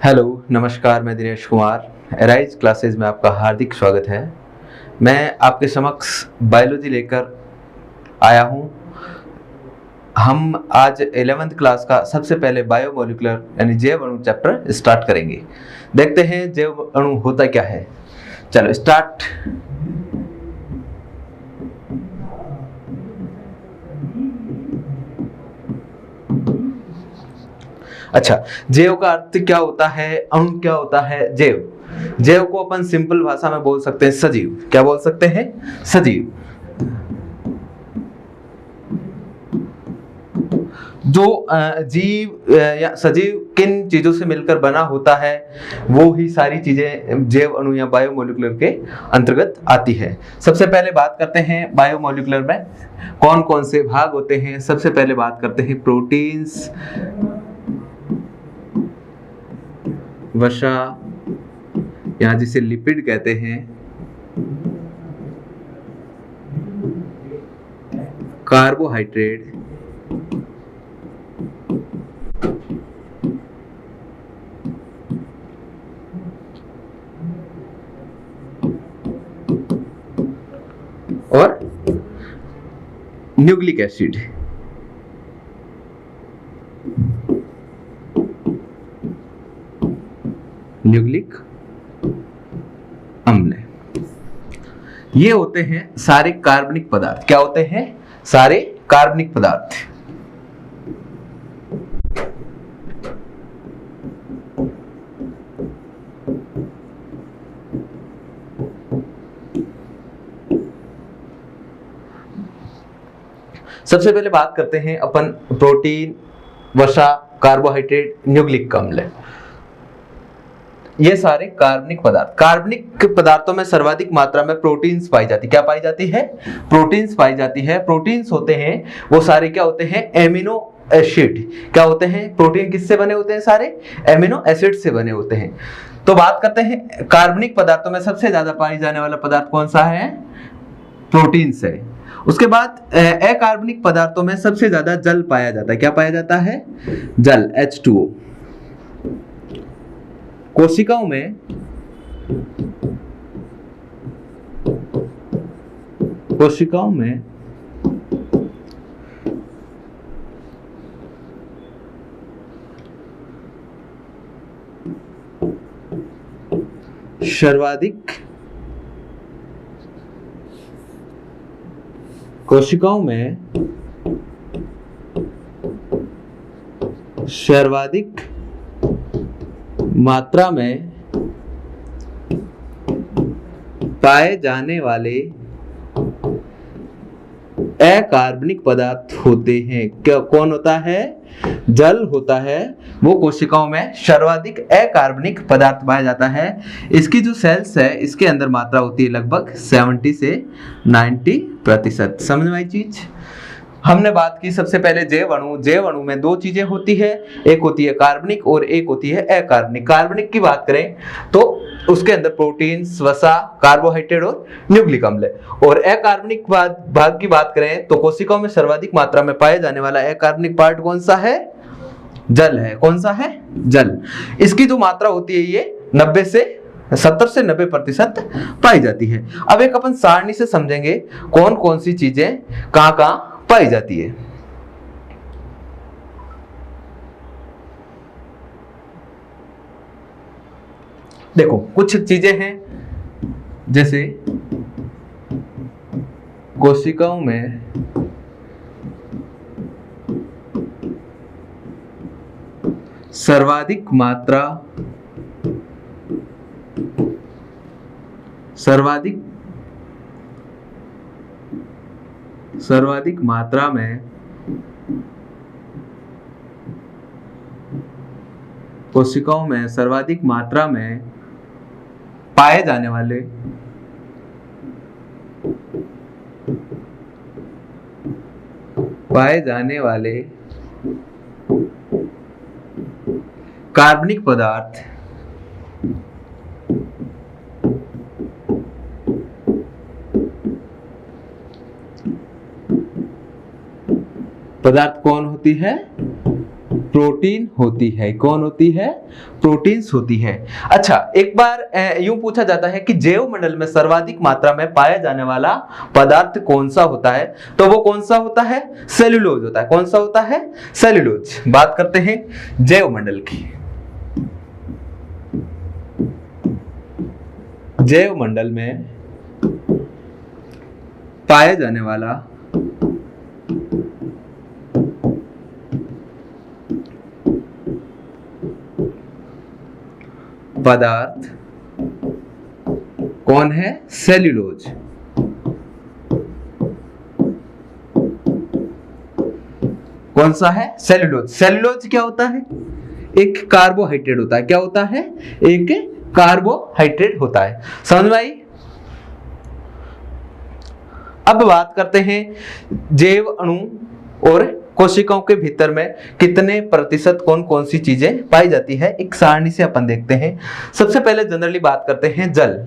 Hello, नमस्कार। मैं Dinesh Kumar. Arise classes में आपका हार्दिक स्वागत है। मैं आपके समक्ष बायोलॉजी लेकर आया हूँ। हम आज 11th क्लास का सबसे पहले बायोमोलिकुलर यानी जैव अणु चैप्टर स्टार्ट करेंगे। देखते हैं जैव अणु होता क्या है। चलो स्टार्ट। अच्छा, जैव का अर्थ क्या होता है, अणु क्या होता है? जैव को अपन सिंपल भाषा में बोल सकते हैं सजीव। क्या बोल सकते हैं? सजीव। जो जीव या सजीव किन चीजों से मिलकर बना होता है, वो ही सारी चीजें जैव अणु या बायोमोलिकुलर के अंतर्गत आती है। सबसे पहले बात करते हैं बायोमोलिकुलर में कौन कौन से भाग होते हैं। सबसे पहले बात करते हैं प्रोटीन्स, वसा या जिसे लिपिड कहते हैं, कार्बोहाइड्रेट, और न्यूक्लिक एसिड। न्यूक्लिक अम्ल। ये होते हैं सारे कार्बनिक पदार्थ। क्या होते हैं? सारे कार्बनिक पदार्थ। सबसे पहले बात करते हैं अपन प्रोटीन, वसा, कार्बोहाइड्रेट, न्यूक्लिक अम्ल। ये सारे कार्बनिक पदार्थ। कार्बनिक पदार्थों में सर्वाधिक मात्रा में प्रोटीन्स पाई जाती है। क्या पाई जाती है? प्रोटीन्स पाई जाती है। प्रोटीन्स होते हैं वो सारे क्या होते हैं? Amino acid. क्या होते हैं? प्रोटीन किससे बने होते हैं? सारे एमिनो एसिड से बने होते हैं। तो बात करते हैं कार्बनिक पदार्थों में सबसे ज्यादा पाई जाने वाला पदार्थ कौन सा है? प्रोटीन्स है। उसके बाद अकार्बनिक पदार्थों में सबसे ज्यादा जल पाया जाता है। क्या पाया जाता है? जल, H2O। कोशिकाओं में सर्वाधिक मात्रा में पाए जाने वाले अकार्बनिक पदार्थ होते हैं। क्या कौन होता है? जल होता है। वो कोशिकाओं में सर्वाधिक अकार्बनिक पदार्थ पाया जाता है। इसकी जो सेल्स है, इसके अंदर मात्रा होती है लगभग 70 से 90%। समझ में आई चीज? हमने बात की सबसे पहले जैव अणु। जैव अणु में दो चीजें होती है, एक होती है कार्बनिक और एक होती है अकार्बनिक। कार्बनिक की बात करें तो उसके अंदर प्रोटीन्स, वसा, कार्बोहाइड्रेट और न्यूक्लिक अम्ल। और अकार्बनिक भाग की बात करें तो कोशिकाओं में सर्वाधिक मात्रा में पाए जाने वाला अकार्बनिक पार्ट कौन सा है? जल है। कौन सा है? जल। इसकी जो मात्रा होती है ये 70 से 90% पाई जाती है। अब एक अपन सारणी से समझेंगे कौन कौन सी चीजें कहां कहां पाई जाती है। देखो कुछ चीजें हैं जैसे कोशिकाओं में सर्वाधिक मात्रा में कोशिकाओं में सर्वाधिक मात्रा में पाए जाने वाले कार्बनिक पदार्थ कौन होती है? प्रोटीन होती है। कौन होती है? प्रोटीन्स होती है। अच्छा, एक बार यूं पूछा जाता है कि जैव मंडल में सर्वाधिक मात्रा में पाया जाने वाला पदार्थ कौन सा होता है, तो वो कौन सा होता है? सेल्यूलोज होता है। कौन सा होता है? सेल्यूलोज। बात करते हैं जैव मंडल की। जैव मंडल में पाया जाने वाला पदार्थ कौन है? सेल्यूलोज। कौन सा है? सेल्यूलोज। सेल्यूलोज क्या होता है? एक कार्बोहाइड्रेट होता है। क्या होता है? एक कार्बोहाइड्रेट होता है। समझ में आई? अब बात करते हैं जैव अणु और कोशिकाओं के भीतर में कितने प्रतिशत कौन कौन सी चीजें पाई जाती है, एक सारणी से अपन देखते हैं। सबसे पहले जनरली बात करते हैं जल।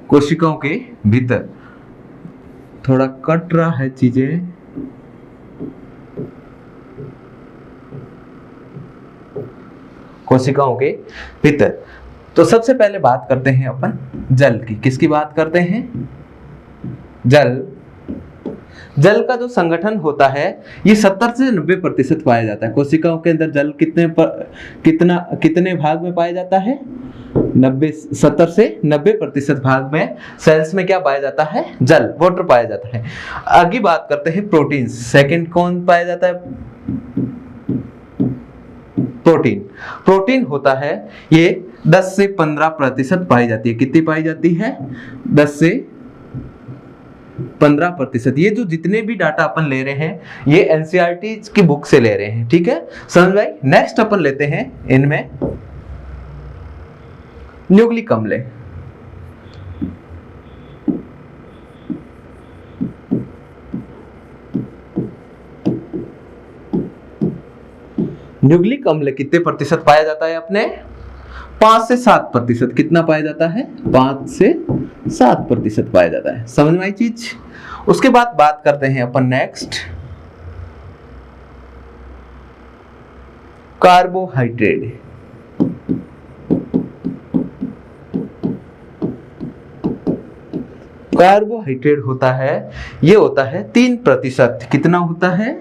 कोशिकाओं के भीतर थोड़ा कट रहा है चीजें। कोशिकाओं के भीतर तो सबसे पहले बात करते हैं अपन जल की। किसकी बात करते हैं? जल। जल का जो संगठन होता है ये 70 से 90% पाया जाता है। कोशिकाओं के अंदर जल कितने भाग में पाया जाता है? 70 से 90% भाग में सेल्स में क्या पाया जाता है? जल, वाटर पाया जाता है। आगे बात करते हैं प्रोटीन। सेकंड कौन पाया जाता है? प्रोटीन। प्रोटीन होता है ये 10 से 15% पाई जाती है। कितनी पाई जाती है? 10 से 15%। ये जो जितने भी डाटा अपन ले रहे हैं ये एनसीईआरटी की बुक से ले रहे हैं। ठीक है, समझ भाई। नेक्स्ट अपन लेते हैं इनमें न्यूक्लिक अम्ल। न्यूक्लिक अम्ल कितने प्रतिशत पाया जाता है अपने? 5 से 7%। कितना पाया जाता है? 5 से 7% पाया जाता है। समझ में आई चीज? उसके बाद बात करते हैं अपन नेक्स्ट कार्बोहाइड्रेट। कार्बोहाइड्रेट होता है, ये होता है 3%। कितना होता है?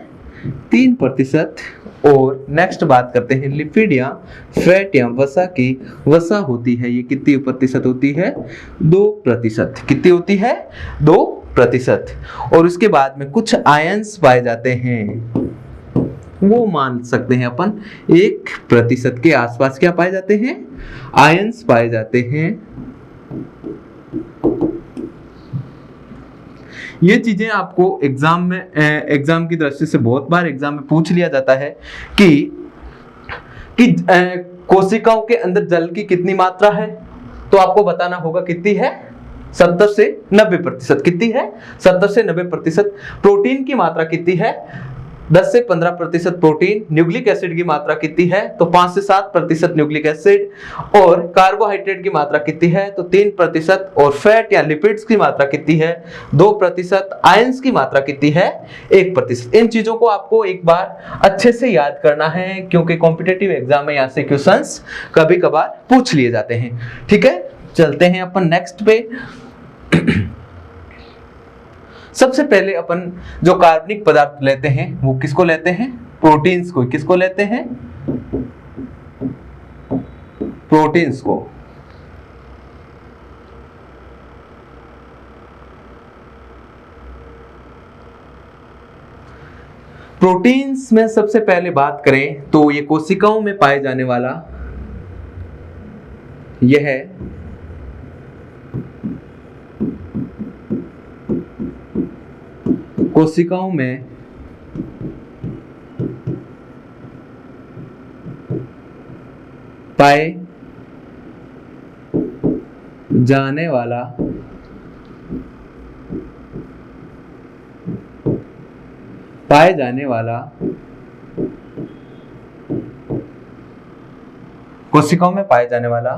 3%। और नेक्स्ट बात करते हैं लिपिड या फैट या वसा की। वसा होती है, ये कितनी प्रतिशत होती है? 2%। कितनी होती है? 2%। और उसके बाद में कुछ आयंस पाए जाते हैं, वो मान सकते हैं अपन 1% के आसपास क्या पाए जाते हैं? आयंस पाए जाते हैं। ये चीजें आपको एग्जाम की दृष्टि से बहुत बार एग्जाम में पूछ लिया जाता है कि कोशिकाओं के अंदर जल की कितनी मात्रा है, तो आपको बताना होगा कितनी है? 70 से 90%। कितनी है? 70 से 90%। प्रोटीन की मात्रा कितनी है? 10 से 15% प्रोटीन। न्यूक्लिक एसिड की मात्रा कितनी है? तो 5 से 7% न्यूक्लिक एसिड। और कार्बोहाइड्रेट की मात्रा कितनी है? तो 3%। और फैट या लिपिड्स की मात्रा कितनी है? 2%। आयंस की मात्रा कितनी है? 1%। इन चीजों को आपको एक बार अच्छे से याद करना है, क्योंकि कॉम्पिटिटिव एग्जाम में यहाँ से क्वेश्चंस कभी कभार पूछ लिए जाते हैं। ठीक है, चलते हैं अपन नेक्स्ट पे। सबसे पहले अपन जो कार्बनिक पदार्थ लेते हैं वो किसको लेते हैं? प्रोटीन्स को। किसको लेते हैं? प्रोटीन्स को। प्रोटीन्स में सबसे पहले बात करें तो ये कोशिकाओं में पाए जाने वाला यह है कोशिकाओं में पाए जाने वाला कोशिकाओं में पाए जाने वाला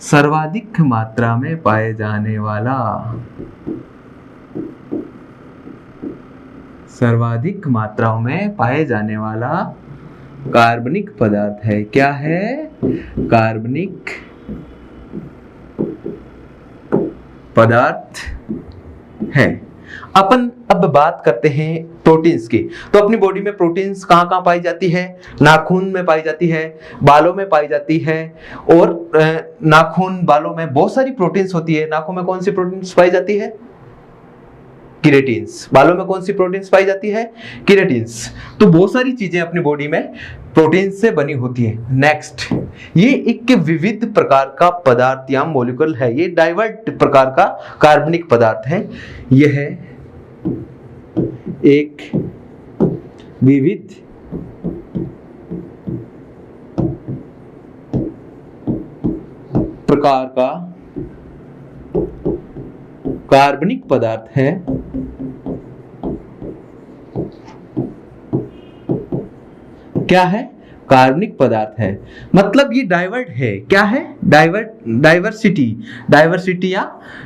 सर्वाधिक मात्रा में पाए जाने वाला सर्वाधिक मात्राओं में पाए जाने वाला कार्बनिक पदार्थ है। क्या है? कार्बनिक पदार्थ है। अपन अब बात करते हैं प्रोटीन्स की। तो अपनी बॉडी में प्रोटीन्स कहाँ कहाँ पाई जाती है? नाखून में पाई जाती है, बालों में पाई जाती है, और नाखून बालों में बहुत सारी प्रोटीन्स होती है। नाखून में कौन सी प्रोटीन्स पाई जाती है? केराटिन्स। बालों में कौन सी प्रोटीन्स पाई जाती है? केराटिन्स। तो बहुत सारी चीजें अपनी बॉडी में प्रोटीन से बनी होती है। नेक्स्ट, ये एक विविध प्रकार का पदार्थ या मॉलिक्यूल है। ये डाइवर्ट प्रकार का कार्बनिक पदार्थ है। यह एक विविध प्रकार का कार्बनिक पदार्थ है। क्या है? कार्बनिक पदार्थ है। मतलब ये डाइवर्ट है। क्या है? डाइवर्सिटी या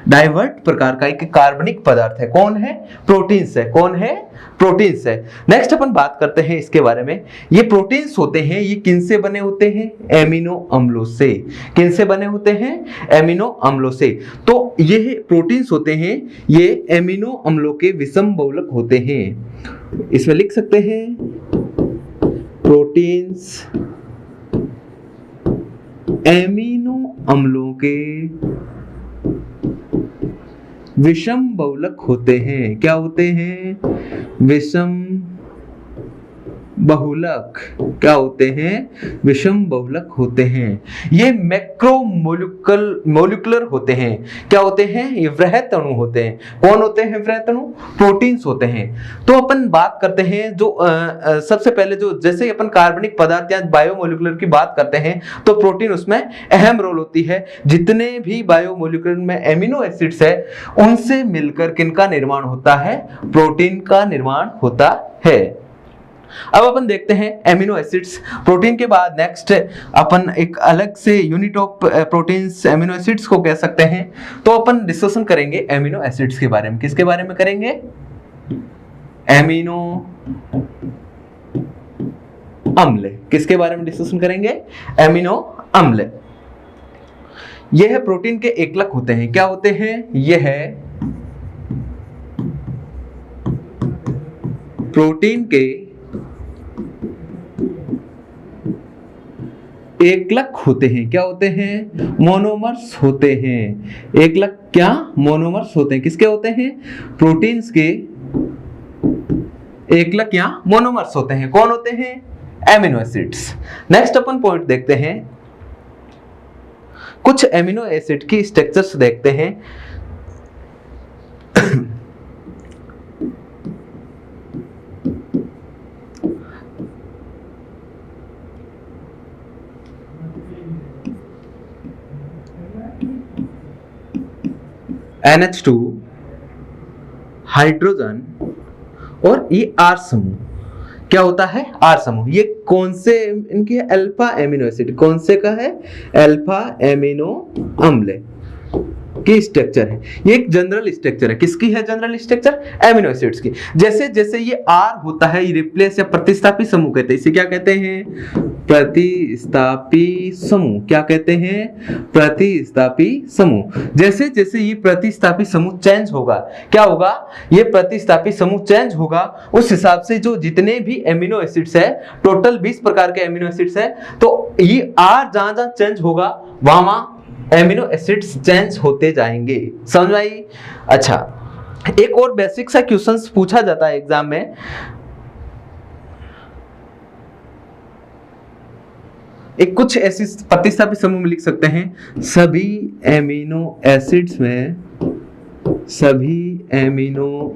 डाइवर्ट प्रकार का एक कार्बनिक पदार्थ है। कौन है? प्रोटीन्स है। कौन है? प्रोटीन्स है। नेक्स्ट अपन बात करते हैं इसके बारे में। ये प्रोटीन्स होते हैं, ये किन से बने होते हैं? एमिनो अम्लों से। किन से बने होते हैं? एमिनो अम्लों से। तो ये प्रोटीन्स होते हैं, ये एमिनो अम्लों के विषम बहुलक होते हैं। इसमें लिख सकते हैं प्रोटीन्स एमिनो अम्लों के विषम बहुलक होते हैं। क्या होते हैं? विषम बहुलक। क्या होते हैं? विषम बहुलक होते हैं। ये मैक्रोमोलिकुलर होते हैं। क्या होते हैं? ये वृहत अणु होते हैं। कौन होते हैं वृहत अणु? प्रोटीन्स होते हैं। तो अपन बात करते हैं जो सबसे पहले जो जैसे अपन कार्बनिक पदार्थ या बायोमोलिकुलर की बात करते हैं तो प्रोटीन उसमें अहम रोल होती है। जितने भी बायोमोलिकुलर में एमिनो एसिड्स है उनसे मिलकर किनका निर्माण होता है? प्रोटीन का निर्माण होता है। अब अपन देखते हैं एमिनो एसिड्स। प्रोटीन के बाद नेक्स्ट अपन एक अलग से unit of proteins amino acids को कह सकते हैं। तो अपन डिस्कशन करेंगे एमिनो एसिड्स के बारे में। किसके बारे में करेंगे? एमिनो अम्ल। किसके बारे में डिस्कशन करेंगे? एमिनो अम्ल। यह प्रोटीन के एकलक होते हैं। क्या होते हैं? यह प्रोटीन के एकलक होते हैं। क्या होते हैं? मोनोमर्स होते हैं। एकलक क्या? मोनोमर्स होते हैं। किसके होते हैं? प्रोटीन्स के एकलक या मोनोमर्स होते हैं। कौन होते हैं? Amino acids. नेक्स्ट अपन पॉइंट देखते हैं, कुछ एमिनो एसिड की स्ट्रक्चर्स देखते हैं। NH2, हाइड्रोजन और ये आर समूह। क्या होता है? आर समूह। ये कौन से इनके अल्फा एमिनो एसिड? कौन से का है? अल्फा एमिनो अम्ल की स्ट्रक्चर है। ये एक जनरल स्ट्रक्चर है। किसकी है जनरल स्ट्रक्चर? एमिनो एसिड्स की। जैसे जैसे ये आर होता है, ये रिप्लेस या प्रतिस्थापी समूह कहते हैं। इसे क्या कहते हैं? प्रतिस्थापी समूह। क्या कहते हैं? प्रतिस्थापी समूह। जैसे जैसे ये प्रतिस्थापी समूह चेंज होगा, क्या होगा? ये प्रतिस्थापी समूह चेंज होगा, उस हिसाब से जो जितने भी एमिनो एसिड्स है, टोटल 20 प्रकार के एमिनो एसिड्स है, तो ये आर जहां जहां चेंज होगा वहां एमिनो एसिड्स चेंज होते जाएंगे। समझ आई? अच्छा, एक और बेसिक सा क्वेश्चंस पूछा जाता है एग्जाम में। एक कुछ ऐसी प्रतिस्थापी समूह में लिख सकते हैं, सभी एमिनो एसिड्स में, सभी एमिनो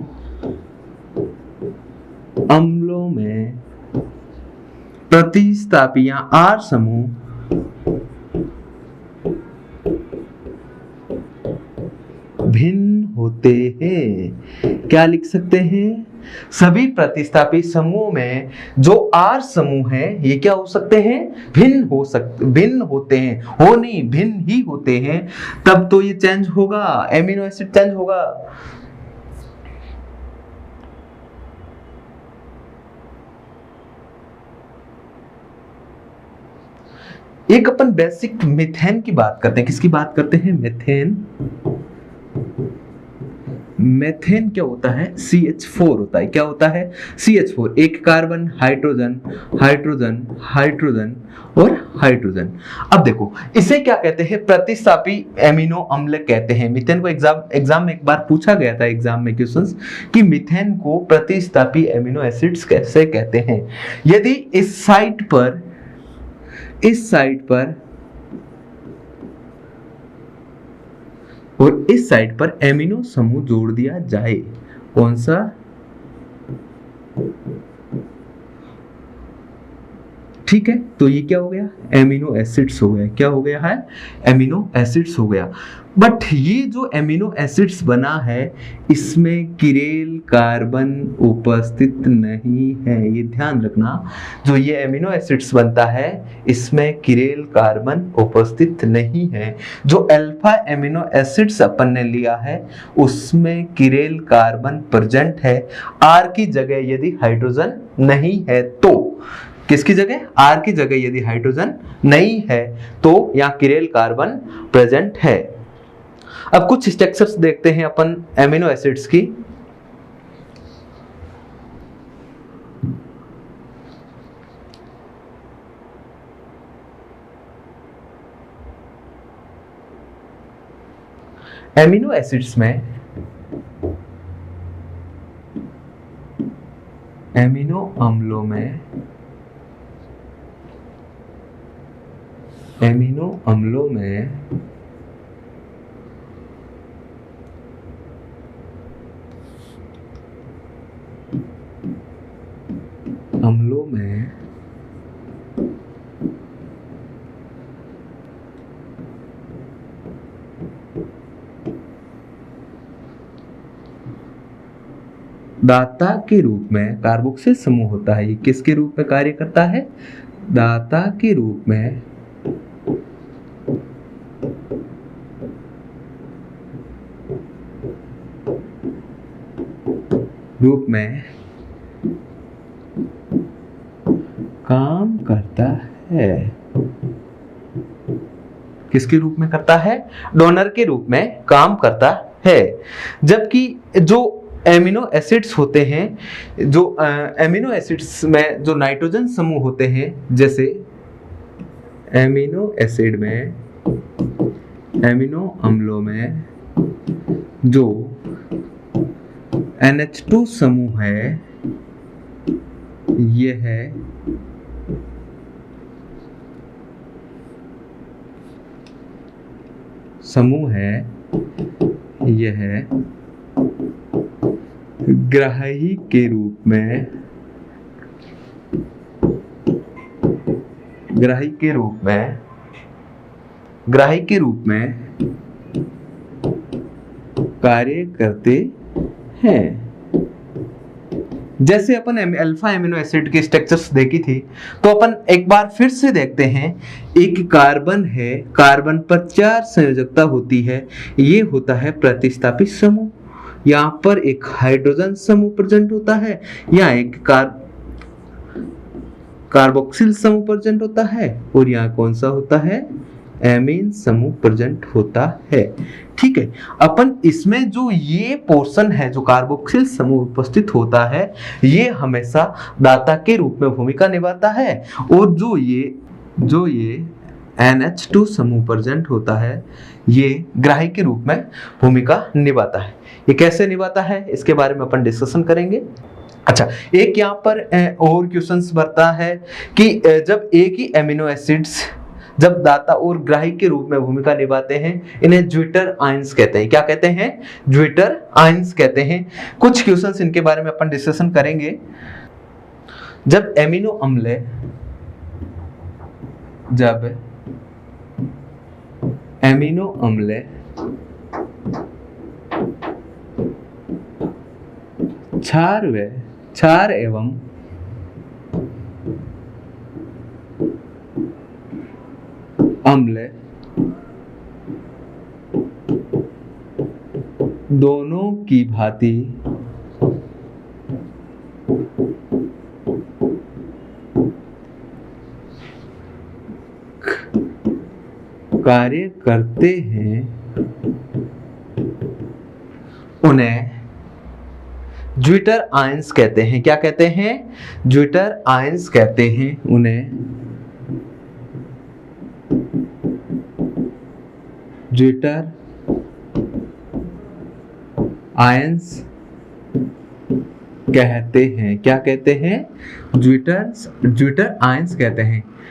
अम्लों में प्रतिस्थापी या आर समूह भिन्न होते हैं। क्या लिख सकते हैं? सभी प्रतिस्थापी समूह में जो आर समूह है ये क्या हो सकते हैं? भिन्न होते हैं, हो नहीं भिन्न ही होते हैं। तब तो ये चेंज होगा, एमिनो एसिड चेंज होगा। एक अपन बेसिक मीथेन की बात करते हैं। किसकी बात करते हैं? मीथेन। मेथेन क्या होता है? CH4 होता है। क्या होता है? CH4, एक कार्बन, हाइड्रोजन, हाइड्रोजन, हाइड्रोजन और हाइड्रोजन। अब देखो इसे क्या कहते हैं? प्रतिस्थापी एमिनो अम्ल कहते हैं। मीथेन को एग्जाम में एक बार पूछा गया था, एग्जाम में क्वेश्चंस, कि मीथेन को प्रतिस्थापी एमिनो एसिड्स कैसे कहते हैं। यदि इस साइट पर और इस साइड पर एमिनो समूह जोड़ दिया जाए, कौन सा? ठीक है, तो ये क्या हो गया? एमिनो एसिड्स हो गया। क्या हो गया है? एमिनो एसिड्स हो गया। बट ये जो एमिनो एसिड्स बना है इसमें किरेल कार्बन उपस्थित नहीं है। ये ध्यान रखना, जो ये एमिनो एसिड्स बनता है इसमें किरेल कार्बन उपस्थित नहीं है। जो अल्फा एमिनो एसिड्स अपन ने लिया है उसमें किरेल कार्बन प्रेजेंट है। आर की जगह यदि हाइड्रोजन नहीं है तो, किसकी जगह? आर की जगह यदि हाइड्रोजन नहीं है तो यहाँ किरेल कार्बन प्रेजेंट है। अब कुछ स्ट्रक्चर्स देखते हैं अपन एमिनो एसिड्स की। एमिनो एसिड्स में एमिनो अम्लों में दाता के रूप में कार्बोक्सिल समूह होता है। ये किसके रूप में कार्य करता है? दाता के रूप में काम करता है। किसके रूप में करता है? डोनर के रूप में काम करता है। जबकि जो एमिनो एसिड्स होते हैं, जो एमिनो एसिड्स में जो नाइट्रोजन समूह होते हैं, जैसे एमिनो एसिड में, एमिनो अम्लों में जो NH2 समूह है, यह है समूह है, यह है ग्राही के रूप में, ग्राही के रूप में कार्य करते हैं। जैसे अपन अल्फा एमिनो एसिड के स्ट्रक्चर्स देखी थी, तो अपन एक बार फिर से देखते हैं। एक कार्बन है, कार्बन पर 4 संयोजकता होती है, ये होता है प्रतिस्थापी समूह। यहाँ पर एक हाइड्रोजन समूह प्रेजेंट होता है, यहाँ एक कार्बोक्सिल समूह प्रेजेंट होता है, और यहाँ कौन सा होता है? एमीन समूह प्रेजेंट होता है। ठीक है, अपन इसमें जो ये पोर्शन है, जो कार्बोक्सिल समूह उपस्थित होता है, ये हमेशा दाता के रूप में भूमिका निभाता है, और जो ये NH2 समूह प्रेजेंट होता है, ये ग्राही के रूप में भूमिका निभाता है। ये कैसे निभाता है इसके बारे में अपन डिस्कशन करेंगे। अच्छा, एक यहाँ पर और क्वेश्चंस बनता है कि जब एक ही एमिनो एसिड्स जब दाता और ग्राही के रूप में भूमिका निभाते हैं, इन्हें ज्विटर आयंस कहते हैं। क्या कहते हैं? ज्विटर आयंस कहते हैं। कुछ क्वेश्चंस इनके बारे में अपन डिस्कशन करेंगे। जब एमिनो अम्ल जब एमिनो अम्ल क्षार एवं अम्ल दोनों की भांति कार्य करते हैं, उन्हें ज्विटर आयंस कहते हैं। क्या कहते हैं? ज्विटर आयंस कहते हैं उन्हें। ज्विटर आयंस कहते हैं। क्या कहते हैं? ज्विटर आयंस कहते हैं।